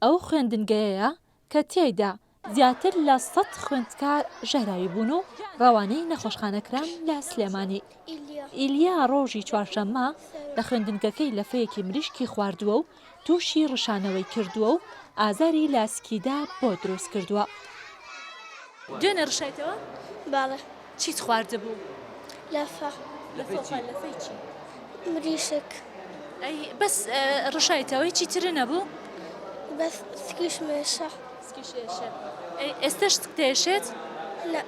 ئەو خوێندنگەیەیە کە تێیدا زیاتر لە 100 خوێندکار ژەهراوی بوون و ڕەوانەی نەخۆشخانەکران لە سلێمانی. ئیلیا ڕۆژی چوارشەممە لە خوێندنگەکەی لەفەیەکی مریشکی خواردووە و تووشی ڕشانەوەی کردووە و ئازاری لاسکیدا بۆ دروست کردووە. دوێنێ ڕشایتەوە؟ باڵێ. چیت خواردبوو؟ لەفە. لەفەی چی؟ مریشک. بەس ڕشایتەوەی چی ترە نەبوو؟ بەس سکیش مێشە. ئێستش تێشێت؟ لە.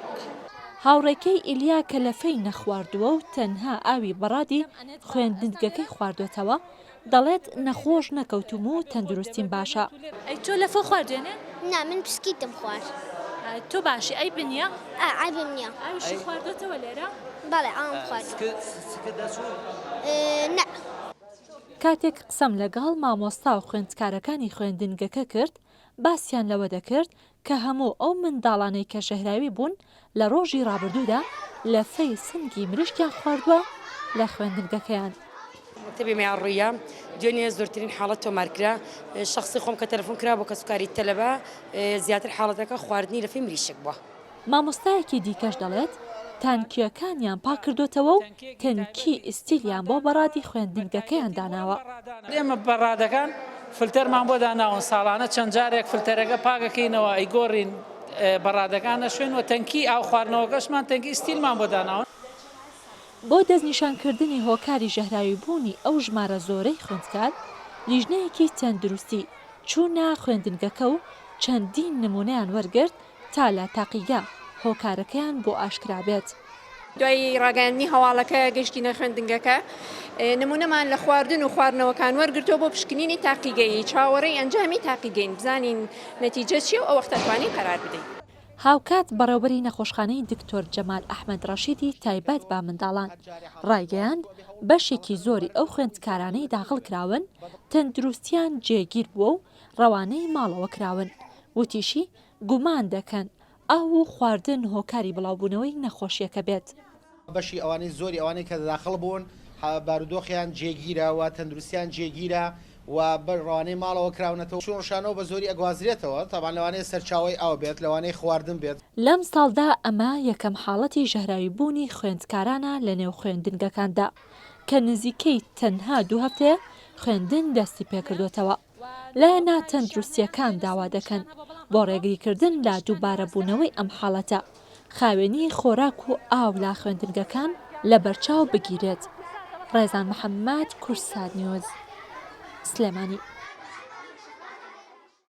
هاوڕێکەی ئیلیا کە لەفەی نەخواردووە و تەنها ئاوی بەڕادی خوێندنگەکەی خواردوێتەوە دەڵێت نەخۆش نەکەوتوم و تەندروستیم باشە. تۆ لەفە خواردوێنێ؟ نا من پسکیتم خوارد. تۆ باشی ئەی بنیە؟ ئای بنیە. ئاویشی خواردوێتەوە لێرە؟ بەڵێ ئام خوارد. نا. کاتێک قسەم لەگەڵ مامۆستا و خوێندکارەکانی خوێندنگەکە کرد باسییان لەوە دەکرد کە هەموو ئەو منداڵانەی کە ژەهراوی بوون لە ڕۆژی ڕابردوودا لەفەی سنگی مریشکیان خواردووە لە خوێندنگەکەیان. مەکتەبی مەیاڕوویە دوێنێ زۆرترین حاڵەت تۆمارکرا شخصی خۆم کە تەلەفۆن کرا بۆ کەسوکاری تەلەبە زیاتر حاڵەتەکە خواردنی لەفەی مریشک بووە. مامۆستایەکی دیکەش دەڵێت تانکیەکانیان پاکردوتەوە و تەنکی ئیستیلیان بۆ بەڕادی خوێندنگەکەیان داناوە. ئێمە بەڕادەکان فلتەرمان بۆ داناون ساڵانە چەند جارێک فلتەرەکە پاکەکەینەوە ئەیگۆڕین بەڕادەکانە شوێن و تەنکی ئاو خواردنەوەکەشمان تەنکی ئیستیلمان بۆ داناون. بۆ دەستنیشانکردنی هۆکاری ژەهراوی بوونی ئەو ژمارە زۆرەی خوێندکار لیژنەیەکی تەندروستی چوونە خوێندنگەکە و چەندین نمونەیان وەرگرت تا لە تاقیگا هۆکارەکەیان بۆ ئاشکرا بێت. دوای ڕاگەیاندنی هەواڵەکە گەشتینە خوێندنگەکە نمونەمان لە خواردن و خواردنەوەکان وەرگرتەوە بۆ پشکنینی تاقیگەیی چاوەڕێی ئەنجامی تاقیگەین بزانین نەتیجە چیە و ئەو وەختە توانین قەرار بدەین. هاوکات بەڕێوەبەری نەخۆشخانەی دکتۆر جەمال ئەحمەد ڕەشیدی تایبەت با منداڵان ڕایگەیاند بەشێکی زۆری ئەو خوێندکارانەی داخڵ کراون تەندروستیان جێگیر بووە و ڕەوانەی ماڵەوە کراون. وتیشی گومان دەکەن ئاو و خواردن هۆکاری بڵاوبوونەوەی نەخۆشیەکە بێت. بەشی ئەوانەی زۆری ئەوانەی کە داخڵ بوون بارودۆخیان جێگیرە و تەندروستیان جێگیرە و بەڕوانەی ماڵەوە کراونەتەوە چۆنشانەوە بە زۆری ئەگوازرێتەوە تاوان لەوانەیە سەرچاوی ئاو بێت لەوانەی خواردن بێت. لەم ساڵدا ئەمە یەکەم حاڵەتی ژەهراوی بوونی خوێندکارانە لە نێو خوێندنگەکاندا کە نزیکەی تەنها 2 هەفتەیە خوێندن دەستی پێکردوێتەوە. لایەنە تەندروستیەکان داوا دەکەن بۆ ڕێگریکردن لە دووبارە بوونەوەی ئەم حاڵەتە خاوێنی خۆراک و ئاو لا خوێندنگەکان لە بەرچاو بگیرێت. ڕێزان محەممەد، کورسات نیوز، سلێمانی.